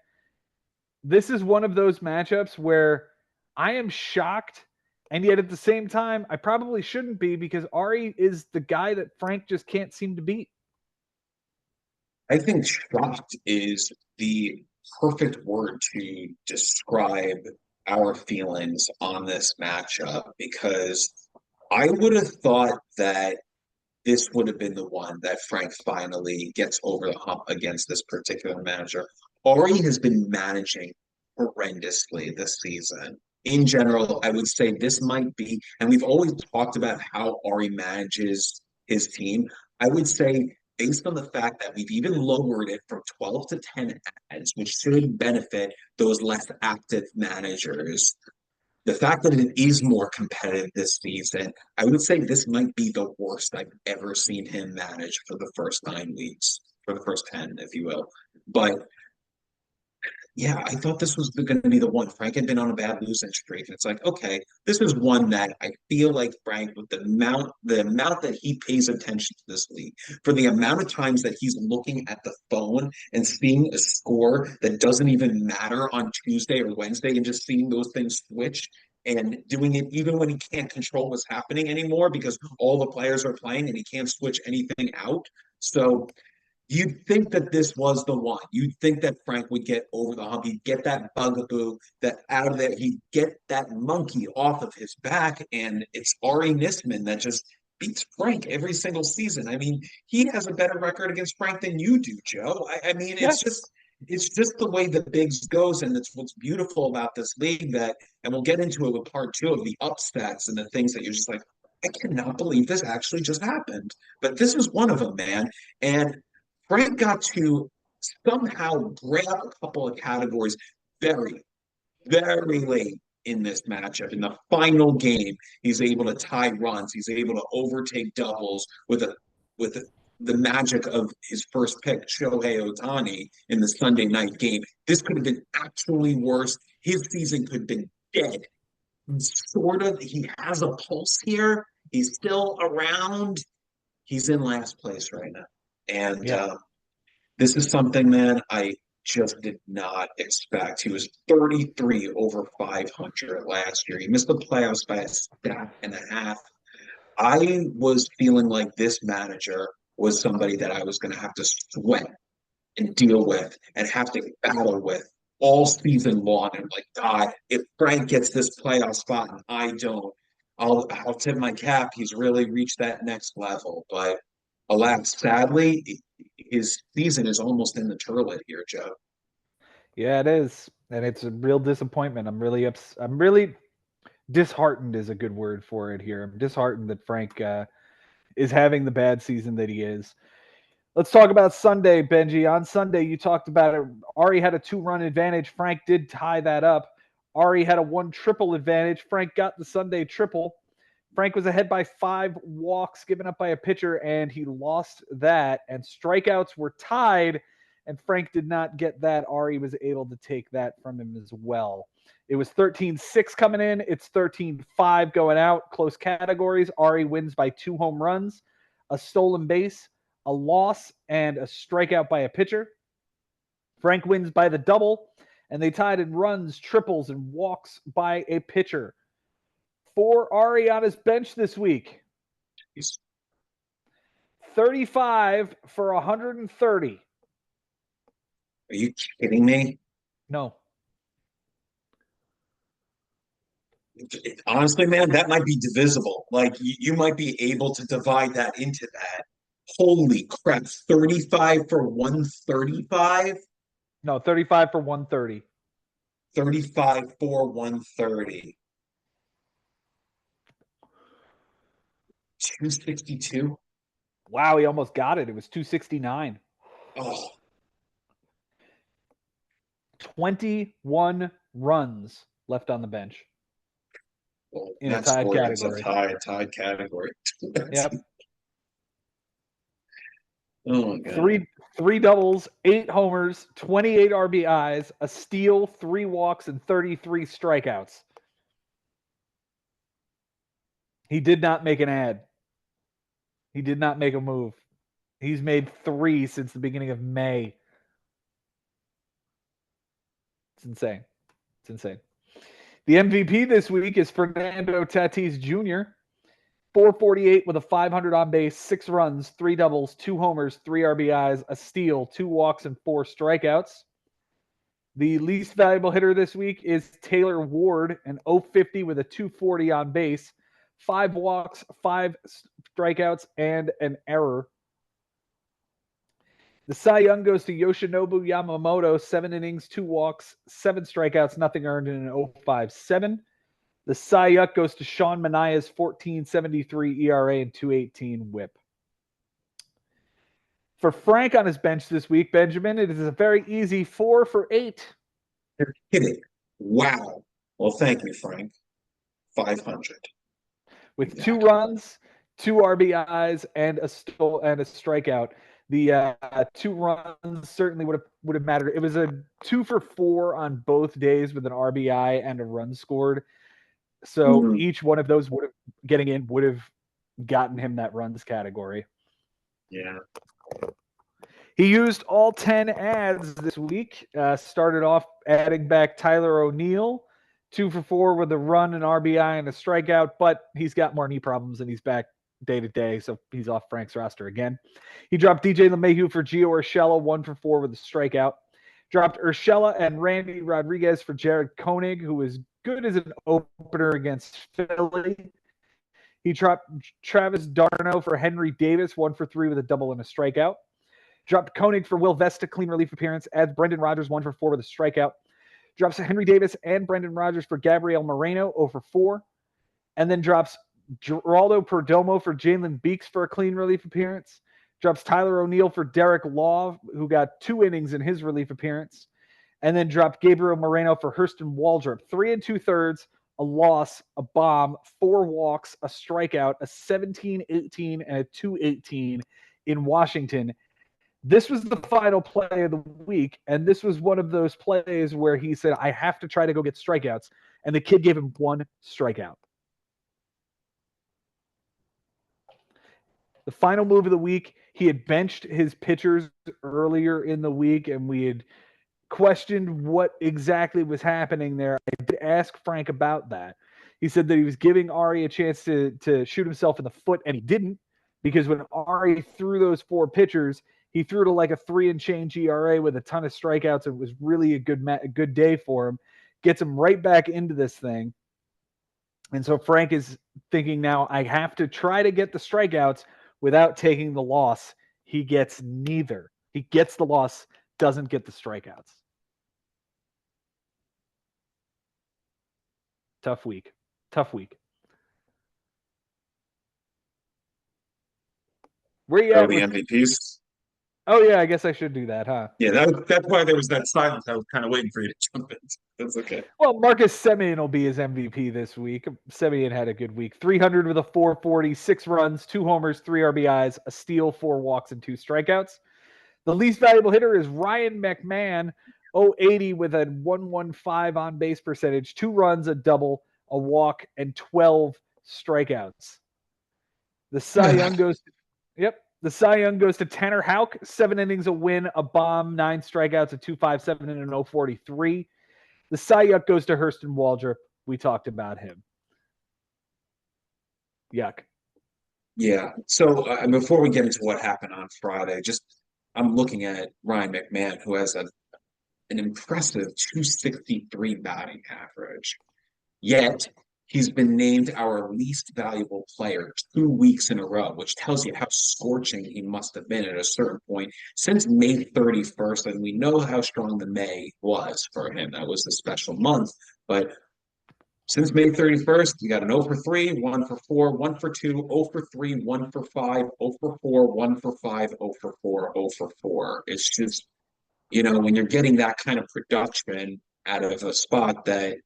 this is one of those matchups where I am shocked, and yet at the same time, I probably shouldn't be because Ari is the guy that Frank just can't seem to beat. I think shocked is the perfect word to describe our feelings on this matchup because I would have thought that this would have been the one that Frank finally gets over the hump against this particular manager. Ari has been managing horrendously this season. In general, I would say this might be, and we've always talked about how Ari manages his team. I would say, based on the fact that we've even lowered it from 12 to 10 ads, which should benefit those less active managers, the fact that it is more competitive this season, I would say this might be the worst I've ever seen him manage for the first 9 weeks, for the first 10, if you will. But yeah, I thought this was going to be the one. Frank had been on a bad losing streak, and it's like, okay, this is one that I feel like Frank, with the amount that he pays attention to this league, for the amount of times that he's looking at the phone and seeing a score that doesn't even matter on Tuesday or Wednesday, and just seeing those things switch and doing it even when he can't control what's happening anymore because all the players are playing and he can't switch anything out. So you'd think that this was the one. You'd think that Frank would get over the hump. He'd get that bugaboo that out of there. He'd get that monkey off of his back. And it's Ari Nisman that just beats Frank every single season. I mean, he has a better record against Frank than you do, Joe. I mean, Yeah. it's just the way the bigs goes, and it's what's beautiful about this league that, and we'll get into it with part 2 of the upsets and the things that you're just like, I cannot believe this actually just happened. But this was one of them, man. And Frank got to somehow grab a couple of categories very, very late in this matchup. In the final game, he's able to tie runs. He's able to overtake doubles with the magic of his first pick, Shohei Ohtani, in the Sunday night game. This could have been actually worse. His season could have been dead. Sort of. He has a pulse here. He's still around. He's in last place right now. And Yeah. this is something, man, I just did not expect. He was 33 over 500 last year. He missed the playoffs by a stat and a half. I was feeling like this manager was somebody that I was going to have to sweat and deal with and have to battle with all season long. And like, God, if Frank gets this playoff spot and I don't, I'll tip my cap. He's really reached that next level. But alas, sadly, his season is almost in the toilet here, Joe. Yeah, it is. And it's a real disappointment. I'm really disheartened is a good word for it here. I'm disheartened that Frank is having the bad season that he is. Let's talk about Sunday, Benji. On Sunday, you talked about it. Ari had a 2-run advantage. Frank did tie that up. Ari had a 1 triple advantage. Frank got the Sunday triple. Frank was ahead by 5 walks given up by a pitcher, and he lost that. And strikeouts were tied, and Frank did not get that. Ari was able to take that from him as well. It was 13-6 coming in. It's 13-5 going out. Close categories. Ari wins by 2 home runs, a stolen base, a loss, and a strikeout by a pitcher. Frank wins by the double, and they tied in runs, triples, and walks by a pitcher. For Ari on his bench this week, He's 35 for 130. Are you kidding me? No. Honestly, man, that might be divisible. Like you might be able to divide that into that. Holy crap, 35 for 135? No, 35 for 130. 35 for 130. 262? Wow, he almost got it. It was 269. Oh, 21 runs left on the bench Well, in a that tied scored as a category. tied category. Yep. Oh my god. Three doubles, 8 homers, 28 RBIs, a steal, 3 walks, and 33 strikeouts. He did not make an ad. He did not make a move. He's made 3 since the beginning of May. It's insane. It's insane. The MVP this week is Fernando Tatis Jr. 448 with a 500 on base, 6 runs, 3 doubles, 2 homers, 3 RBIs, a steal, 2 walks, and 4 strikeouts. The least valuable hitter this week is Taylor Ward, an 050 with a 240 on base, 5 walks, 5 strikeouts, and an error. The Cy Young goes to Yoshinobu Yamamoto, 7 innings, 2 walks, 7 strikeouts, nothing earned in an 057. The Cy Young goes to Sean Manaea's 14.73 ERA and 2.18 WHIP. For Frank on his bench this week, Benjamin, it is a very easy 4 for 8. You're kidding. Wow. Well, thank you, Frank. 500. With 2 runs, 2 RBIs, and a strikeout. The 2 runs certainly would have mattered. It was a 2 for 4 on both days with an RBI and a run scored. So each one of those would have gotten him that runs category. Yeah. He used all 10 ads this week. Started off adding back Tyler O'Neill, 2 for 4 with a run, an RBI, and a strikeout, but he's got more knee problems and he's back day to day, so he's off Frank's roster again. He dropped DJ LeMahieu for Gio Urshela, 1 for 4 with a strikeout. Dropped Urshela and Randy Rodriguez for Jared Koenig, who was good as an opener against Philly. He dropped Travis d'Arnaud for Henry Davis, 1 for 3 with a double and a strikeout. Dropped Koenig for Will Vesta, clean relief appearance. Adds Brendan Rodgers, 1 for 4 with a strikeout. Drops Henry Davis and Brendan Rodgers for Gabriel Moreno, 0 for 4. And then drops Geraldo Perdomo for Jalen Beeks for a clean relief appearance. Drops Tyler O'Neill for Derek Law, who got 2 innings in his relief appearance. And then dropped Gabriel Moreno for Hurston Waldrop. 3 2/3, a loss, a bomb, 4 walks, a strikeout, a 17-18, and a 2-18 in Washington. This was the final play of the week, and this was one of those plays where he said, I have to try to go get strikeouts, and the kid gave him 1 strikeout. The final move of the week, he had benched his pitchers earlier in the week, and we had questioned what exactly was happening there. I did ask Frank about that. He said that he was giving Ari a chance to shoot himself in the foot, and he didn't, because when Ari threw those 4 pitchers, he threw to like a 3 and change ERA with a ton of strikeouts. It was really a good day for him. Gets him right back into this thing. And so Frank is thinking now, I have to try to get the strikeouts without taking the loss. He gets neither. He gets the loss, doesn't get the strikeouts. Tough week. Where you at The with MVPs? Oh yeah, I guess I should do that, huh? Yeah, that's why there was that silence. I was kind of waiting for you to jump in. That's okay. Well, Marcus Semien will be his MVP this week. Semien had a good week. 300 with a 440, 6 runs, 2 homers, 3 RBIs, a steal, 4 walks, and 2 strikeouts. The least valuable hitter is Ryan McMahon, 080 with a 115 on base percentage, 2 runs, a double, a walk, and 12 strikeouts. The Cy Young goes to Tanner Houck, 7 innings, a win, a bomb, 9 strikeouts, a 2.57 and an 0.43. The Cy Young goes to Hurston Waldrop. We talked about him. Yuck. Yeah. So before we get into what happened on Friday, I'm looking at Ryan McMahon, who has an impressive 263 batting average. Yet he's been named our least valuable player 2 weeks in a row, which tells you how scorching he must have been at a certain point since May 31st. And we know how strong the May was for him. That was a special month. But since May 31st, we got an 0 for 3, 1 for 4, 1 for 2, 0 for 3, 1 for 5, 0 for 4, 1 for 5, 0 for 4, 0 for 4. It's just when you're getting that kind of production out of a spot that,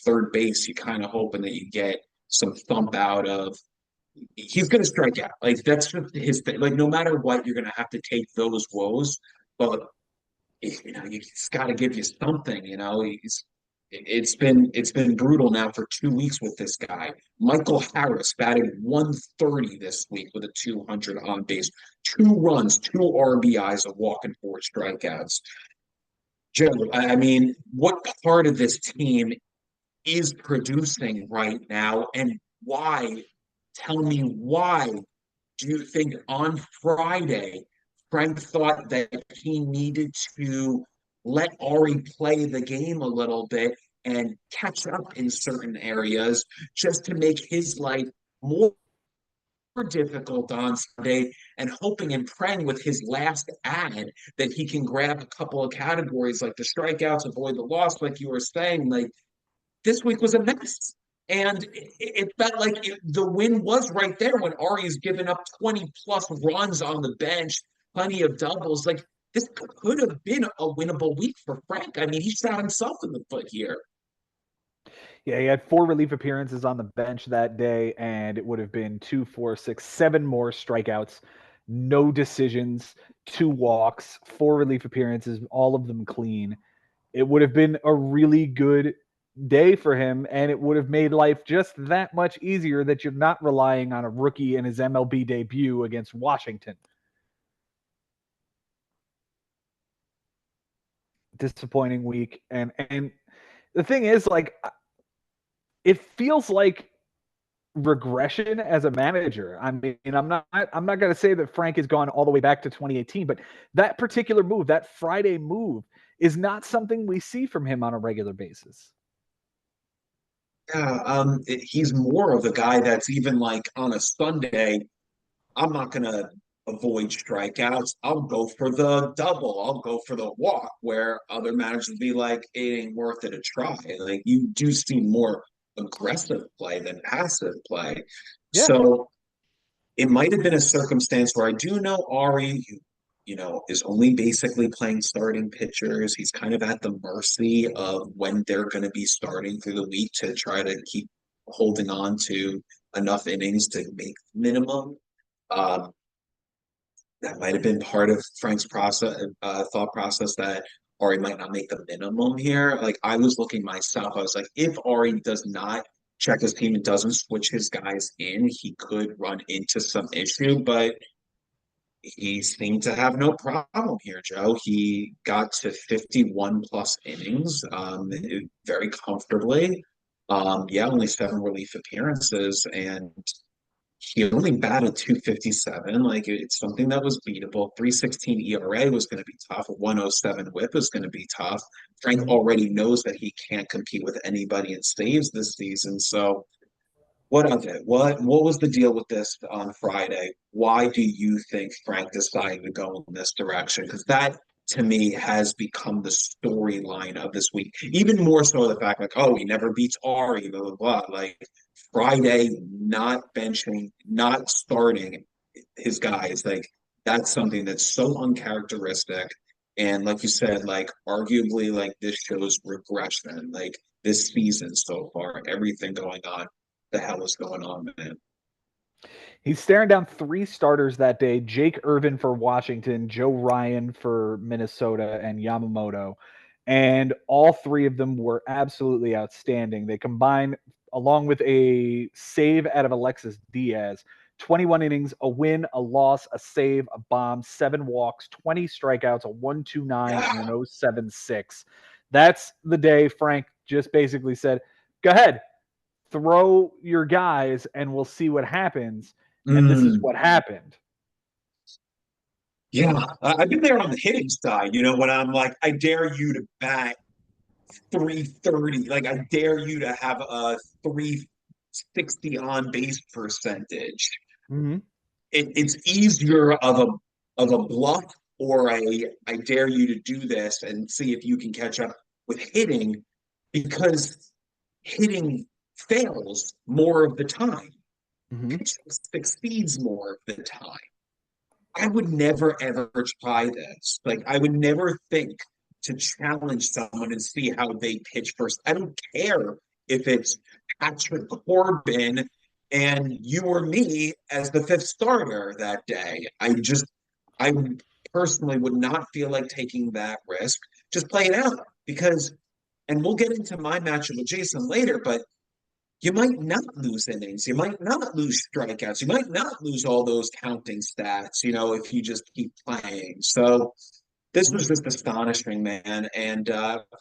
third base, you kind of hoping that you get some thump out of. He's going to strike out. Like, that's just his thing. Like, no matter what, you're going to have to take those woes. But, it's got to give you something. It's been brutal now for 2 weeks with this guy. Michael Harris batted 130 this week with a 200 on base, 2 runs, 2 RBIs, a walk, and 4 strikeouts. Joe, I mean, what part of this team is producing right now, and why? Tell me why do you think on Friday Frank thought that he needed to let Ari play the game a little bit and catch up in certain areas just to make his life more difficult on Sunday, and hoping and praying with his last ad that he can grab a couple of categories like the strikeouts, avoid the loss, like you were saying. Like, this week was a mess. And it felt like the win was right there when Ari's given up 20 plus runs on the bench, plenty of doubles. Like, this could have been a winnable week for Frank. I mean, he shot himself in the foot here. Yeah, he had 4 relief appearances on the bench that day, and it would have been 2, 4, 6, 7 more strikeouts, no decisions, 2 walks, 4 relief appearances, all of them clean. It would have been a really good day for him, and it would have made life just that much easier that you're not relying on a rookie in his MLB debut against Washington. Disappointing week, and the thing is, like, it feels like regression as a manager. I mean, I'm not going to say that Frank has gone all the way back to 2018, but that particular move, that Friday move, is not something we see from him on a regular basis. Yeah, he's more of a guy that's even like on a Sunday, I'm not gonna avoid strikeouts. I'll go for the double. I'll go for the walk. Where other managers would be like, it ain't worth it a try. Like, you do see more aggressive play than passive play. Yeah. So it might have been a circumstance where I do know Ari, is only basically playing starting pitchers. He's kind of at the mercy of when they're going to be starting through the week to try to keep holding on to enough innings to make minimum. Um, that might have been part of Frank's thought process, that Ari might not make the minimum here. Like, I was looking myself, I was like, if Ari does not check his team and doesn't switch his guys in, he could run into some issue. But he seemed to have no problem here, Joe. He got to 51 plus innings, very comfortably. Yeah, only 7 relief appearances, and he only batted 257. Like, it's something that was beatable. 3.16 ERA was going to be tough. A 107 whip was going to be tough. Frank Mhm. already knows that he can't compete with anybody in saves this season. So, what of it? What was the deal with this on Friday? Why do you think Frank decided to go in this direction? Because that, to me, has become the storyline of this week. Even more so the fact, like, oh, he never beats Ari, blah blah blah. Like, Friday, not benching, not starting his guys, like, that's something that's so uncharacteristic. And like you said, like, arguably, like, this shows regression. Like, this season so far, everything going on, the hell is going on, man? He's staring down 3 starters that day: Jake Irvin for Washington, Joe Ryan for Minnesota, and Yamamoto. And all 3 of them were absolutely outstanding. They combined, along with a save out of Alexis Diaz, 21 innings, a win, a loss, a save, a bomb, 7 walks, 20 strikeouts, a 1.29, and Yeah. an 0.76. That's the day Frank just basically said, go ahead, throw your guys, and we'll see what happens. And this is Mm, what happened. yeah, I've been there on the hitting side, when I'm like, I dare you to bat 330. Like, I dare you to have a 360 on base percentage. Mm-hmm. It's easier of a bluff, or I dare you to do this and see if you can catch up with hitting, because hitting fails more of the time. Mm-hmm. Pitching succeeds more of the time. I would never ever try this. Like I would never think to challenge someone and see how they pitch first. I don't care if it's Patrick Corbin and you or me as the fifth starter that day. I personally would not feel like taking that risk. Just play it out because, and we'll get into my matchup with Jason later, but you might not lose innings. You might not lose strikeouts. You might not lose all those counting stats, if you just keep playing. So this was just astonishing, man. And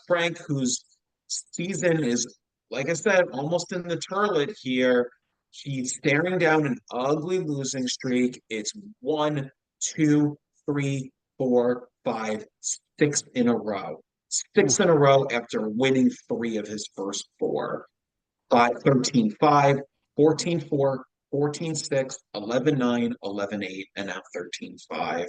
Frank, whose season is, like I said, almost in the toilet here, he's staring down an ugly losing streak. It's one, two, three, four, five, six in a row. Six in a Oof. row after winning three of his first four. 5, 13, 5, 14, 4, 14, 6, 11, 9, 11, 8, and now 13, 5.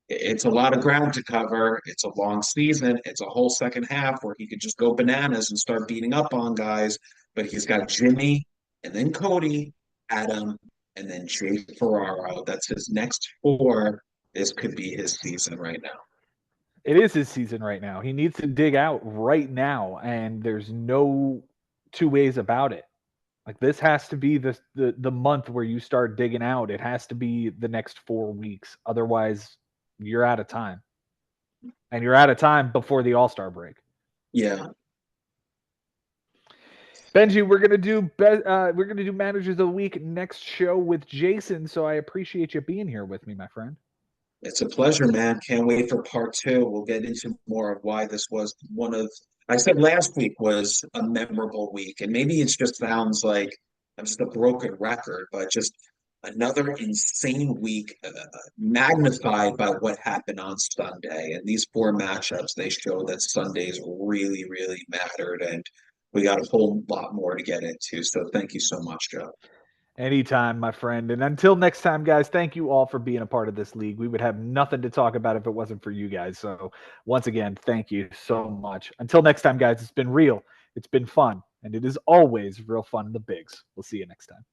It's a lot of ground to cover. It's a long season. It's a whole second half where he could just go bananas and start beating up on guys. But he's got Jimmy and then Cody, Adam, and then Jay Ferraro. That's his next four. This could be his season right now. It is his season right now. He needs to dig out right now, and there's no two ways about it. Like this has to be the month where you start digging out. It has to be the next 4 weeks. Otherwise, you're out of time. And you're out of time before the All-Star break. Yeah. Benji, we're gonna do managers of the week next show with Jason. So I appreciate you being here with me, my friend. It's a pleasure, man. Can't wait for part two. We'll get into more of why this was one of, I said last week was a memorable week, and maybe it just sounds like I'm just a broken record, but just another insane week magnified by what happened on Sunday. And these four matchups, they show that Sundays really, really mattered, and we got a whole lot more to get into. So thank you so much, Joe. Anytime, my friend. And until next time, guys, thank you all for being a part of this league. We would have nothing to talk about if it wasn't for you guys. So, once again, thank you so much. Until next time, guys, it's been real, it's been fun, and it is always real fun in the bigs. We'll see you next time.